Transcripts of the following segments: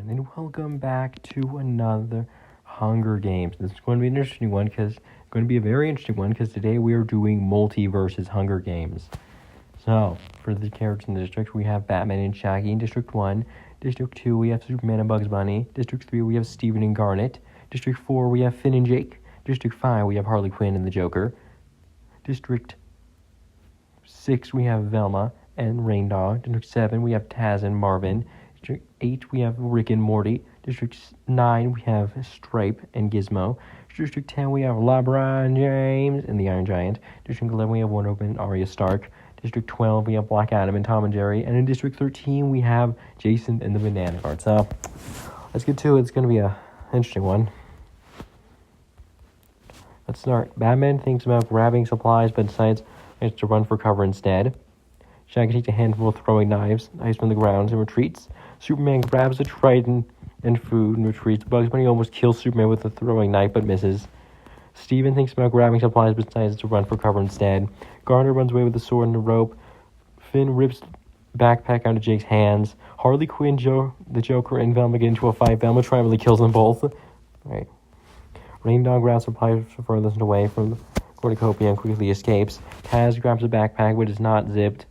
everyone, and welcome back to another Hunger Games. This is going to be an interesting one because today we are doing Multiverus Hunger Games. So, for the characters in the district, we have Batman and Shaggy in District 1. District 2, we have Superman and Bugs Bunny. District 3, we have Steven and Garnet. District 4, we have Finn and Jake. District 5, we have Harley Quinn and the Joker. District 6, we have Velma and Rain Dog. District 7, we have Taz and Marvin. District 8, we have Rick and Morty. District 9, we have Stripe and Gizmo. District 10, we have LeBron James and the Iron Giant. District 11, we have Wonder Woman and Arya Stark. District 12, we have Black Adam and Tom and Jerry. And in District 13, we have Jason and the Banana Guard. So, let's get to it. It's going to be an interesting one. Let's start. Batman thinks about grabbing supplies, but decides to run for cover instead. Shaggy takes a handful of throwing knives from the ground and retreats. Superman grabs a trident and food and retreats. Bugs Bunny almost kills Superman with a throwing knife but misses. Steven thinks about grabbing supplies but decides to run for cover instead. Garner runs away with a sword and a rope. Finn rips backpack out of Jake's hands. Harley Quinn, the Joker, and Velma get into a fight. Velma triumphantly kills them both. Right. Rain Dog grabs supplies furthest away from the cornucopia and quickly escapes. Taz grabs a backpack but is not zipped,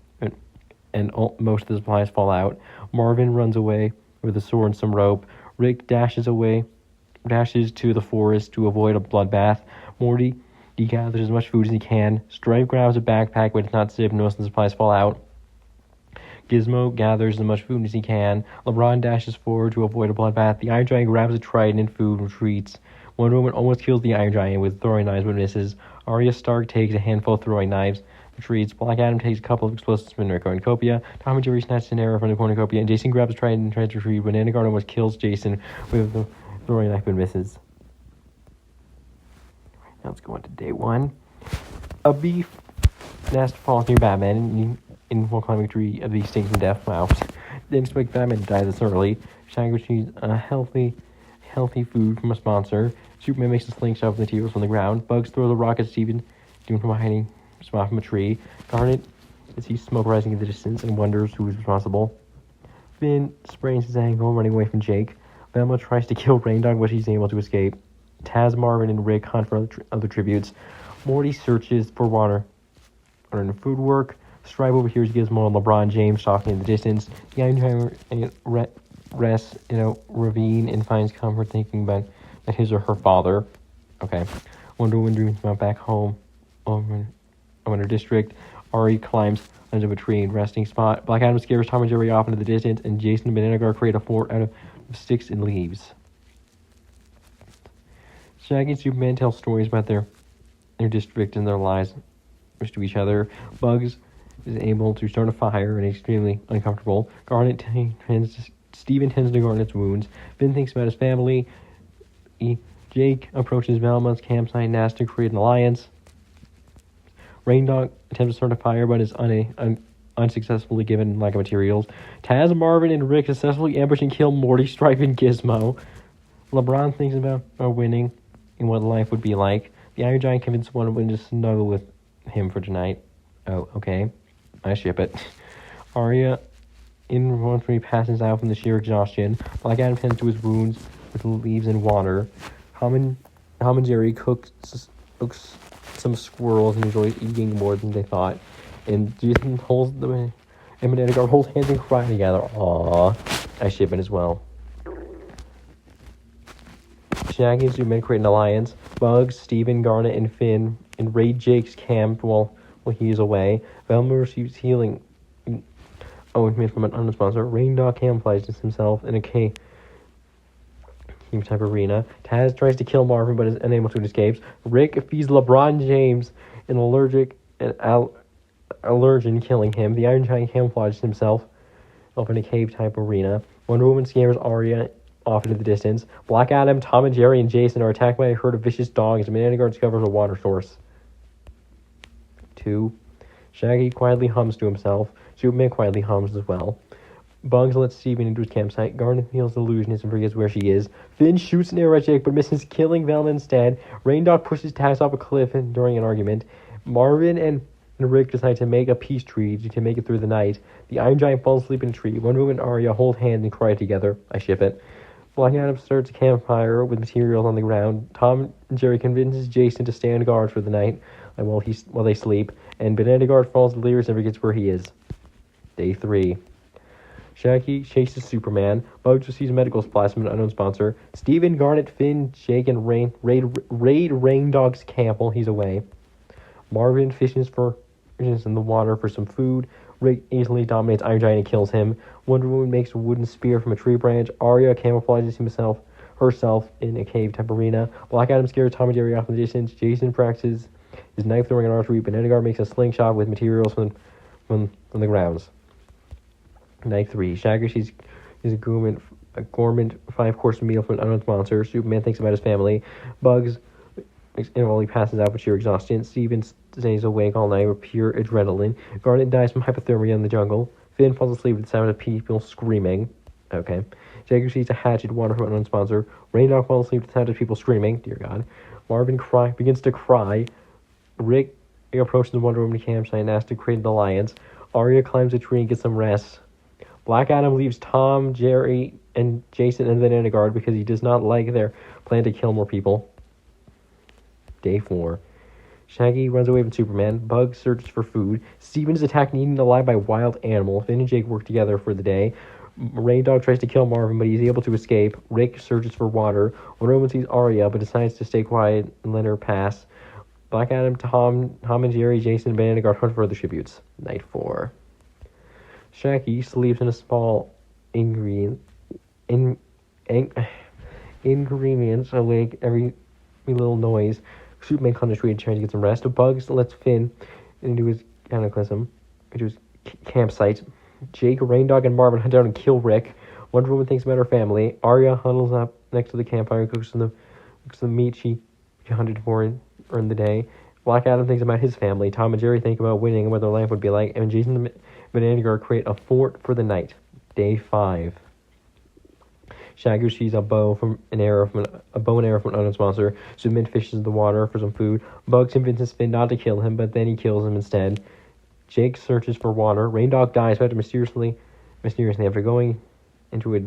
and most of the supplies fall out. Marvin runs away with a sword and some rope. Rick dashes to the forest to avoid a bloodbath. Morty gathers as much food as he can. Stripe grabs a backpack but it's not zipped and most of the supplies fall out. Gizmo gathers as much food as he can. LeBron dashes forward to avoid a bloodbath. The Iron Giant grabs a trident and food and retreats. Wonder Woman almost kills the Iron Giant with throwing knives but misses. Arya Stark takes a handful of throwing knives, retreats. Black Adam takes a couple of explosives from the cornucopia. Tom and Jerry snatch an arrow from the cornucopia, and Jason grabs a trident and tries to retreat. Banana Guard almost kills Jason with the throwing knife but misses. Now let's go on to day one. A beef nest falls near Batman while climbing a tree. A beef stings him to death. Wow. Didn't expect Batman to die this early. Shaggy receives a healthy food from a sponsor. Superman makes a slingshot of materials from the ground. Bugs throw the rock at Steven from a hiding spot from a tree. Garnet sees smoke rising in the distance and wonders who is responsible. Finn sprains his ankle running away from Jake. Velma tries to kill Rain Dog, but she's able to escape. Taz, Marvin, and Rick hunt for other tributes. Morty searches for water and food work. Stripe overhears Gizmo and LeBron James talking in the distance. The Iron Giant rests in a ravine and finds comfort thinking about his or her father. Okay. Wonder Woman dreams about back home over her district. Ari climbs under a tree and resting spot. Black Adam scares Tom and Jerry off into the distance, and Jason and Banana Guard create a fort out of sticks and leaves. Shaggy and Superman tell stories about their district and their lives to each other. Bugs is able to start a fire and extremely uncomfortable. Steven tends to Garnet's wounds. Finn thinks about his family. Jake approaches Velma's campsite and asks to create an alliance. Rain Dog attempts to start a fire but is unsuccessfully given lack of materials. Taz, Marvin, and Rick successfully ambush and kill Morty, Stripe, and Gizmo. LeBron thinks about winning and what life would be like. The Iron Giant convinces Wonder Woman to snuggle with him for tonight. Oh, okay. I ship it. Arya involuntarily passes out from the sheer exhaustion. Black Adam tends to his wounds with leaves and water. Tom and Jerry cooks some squirrels and enjoys eating more than they thought. And Jason and Banana Guard hold hands and cry together. Aww. I ship it as well. Shaggy and Superman create an alliance. Bugs, Steven, Garnet, and Finn raid Jake's camp while he is away. Velma receives healing ointment from an unknown sponsor. Rain Dog camouflages himself in a cave type arena. Taz tries to kill Marvin but is unable to and escapes. Rick feeds LeBron James an allergen, killing him. The Iron Giant camouflages himself up in a cave type arena. Wonder Woman scares Arya off into the distance. Black Adam, Tom and Jerry, and Jason are attacked by a herd of vicious dogs. Banana Guard discovers a water source. 2. Shaggy quietly hums to himself. Superman quietly hums as well. Bugs lets Steven into his campsite. Garnet feels delusionist and forgets where she is. Finn shoots an arrow at Jake but misses, killing Velma instead. Rain Dog pushes Taz off a cliff during an argument. Marvin and Rick decide to make a peace treaty to make it through the night. The Iron Giant falls asleep in a tree. Wonder Woman and Arya hold hands and cry together. I ship it. Black Adam starts a campfire with materials on the ground. Tom and Jerry convinces Jason to stand guard for the night while they sleep, and Banana Guard falls delirious and forgets where he is. Day 3. Shaggy chases Superman. Bugs receives medical supplies from an unknown sponsor. Steven, Garnet, Finn, Jake, and raid Rain Dog's camp while he's away. Marvin fishes in the water for some food. Rick easily dominates Iron Giant and kills him. Wonder Woman makes a wooden spear from a tree branch. Arya camouflages herself in a cave type arena. Black Adam scares Tom and Jerry off in the distance. Jason practices his knife throwing and archery. Banana Guard makes a slingshot with materials from the grounds. Night 3. Shaggy sees a gourmet 5-course meal from an unknown sponsor. Superman thinks about his family. Bugs he passes out with sheer exhaustion. Steven stays awake all night with pure adrenaline. Garnet dies from hypothermia in the jungle. Finn falls asleep with the sound of people screaming. Okay. Jagger sees a hatchet water from an unknown sponsor. Rain Dog falls asleep with the sound of people screaming. Dear God. Marvin begins to cry. Rick approaches the Wonder Woman campsite and asks to create an alliance. Arya climbs a tree and gets some rest. Black Adam leaves Tom, Jerry, and Jason in the Banana Guard because he does not like their plan to kill more people. Day 4. Shaggy runs away from Superman. Bugs searches for food. Steven is attacked and eaten alive by a wild animal. Finn and Jake work together for the day. Rain Dog tries to kill Marvin, but he's able to escape. Rick searches for water. Wonder Woman sees Arya, but decides to stay quiet and let her pass. Black Adam, Tom and Jerry, Jason, and Banana Guard hunt for other tributes. Night 4. Shaggy sleeps in a small ingredients awake every little noise. Superman climbs a tree and tries to get some rest. Bugs lets Finn into his campsite. Jake, Rain Dog, and Marvin hunt down and kill Rick. Wonder Woman thinks about her family. Arya huddles up next to the campfire and cooks the meat she hunted for in the day. Black Adam thinks about his family. Tom and Jerry think about winning and what their life would be like. And Jason and Banana Guard create a fort for the night. Day 5. Shaggy receives a bow and arrow from an unknown sponsor. Superman fishes in the water for some food. Bugs convinces Finn not to kill him, but then he kills him instead. Jake searches for water. Rain Dog dies mysteriously after going into a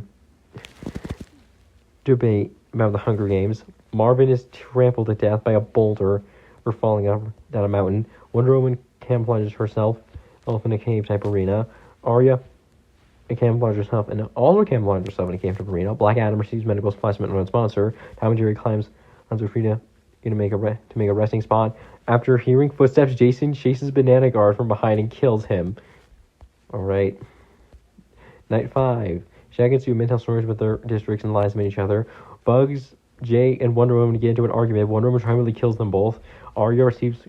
debate about the Hunger Games. Marvin is trampled to death by a boulder for falling down a mountain. Wonder Woman camouflages herself in a cave type arena. Arya camouflages herself in a cave type arena. Black Adam receives medical supplies from an unknown sponsor. Tom and Jerry climbs onto Frida to make a resting spot. After hearing footsteps, Jason chases Banana Guard from behind and kills him. Alright. Night 5. Shaggy and Superman tell stories about their districts and lies about each other. Bugs, Jay, and Wonder Woman get into an argument. Wonder Woman triumphantly kills them both. Arya receives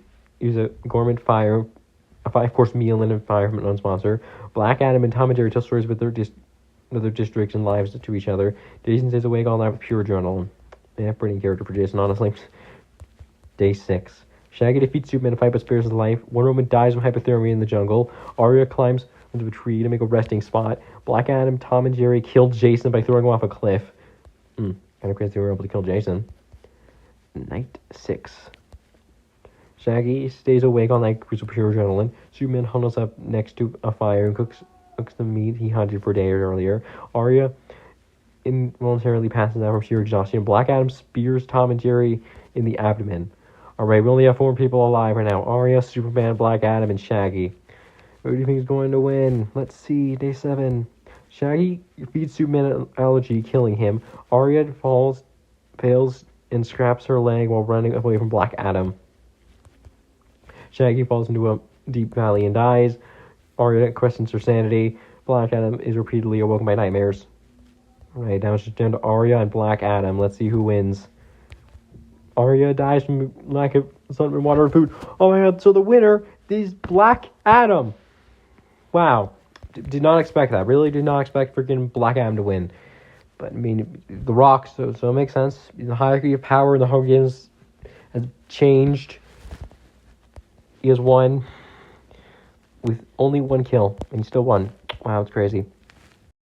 a gourmet fire, a 5-course meal and a fire from an unknown sponsor. Black Adam and Tom and Jerry tell stories about their districts and lives to each other. Jason stays awake all night with pure adrenaline. Yeah, pretty character for Jason, honestly. Day 6. Shaggy defeats Superman in a fight but spares his life. Wonder Woman dies from hypothermia in the jungle. Arya climbs into a tree to make a resting spot. Black Adam, Tom, and Jerry kill Jason by throwing him off a cliff. Kind of crazy they were able to kill Jason. Night 6. Shaggy stays awake all night with pure adrenaline. Superman huddles up next to a fire and cooks the meat he hunted for days earlier. Arya involuntarily passes out from sheer exhaustion. Black Adam spears Tom and Jerry in the abdomen. Alright, we only have 4 people alive right now. Arya, Superman, Black Adam, and Shaggy. Who do you think is going to win? Let's see. Day 7. Shaggy feeds Superman an allergy, killing him. Arya fails, and scraps her leg while running away from Black Adam. Shaggy falls into a deep valley and dies. Arya questions her sanity. Black Adam is repeatedly awoken by nightmares. Alright, now it's just down to Arya and Black Adam. Let's see who wins. Arya dies from lack of sun and water and food. Oh my god, so the winner is Black Adam. Wow. Did not expect that. Really did not expect freaking Black Adam to win. But, I mean, The Rock, so it makes sense. The hierarchy of power in the Hunger Games has changed. He has won with only 1 kill, and he still won. Wow, it's crazy.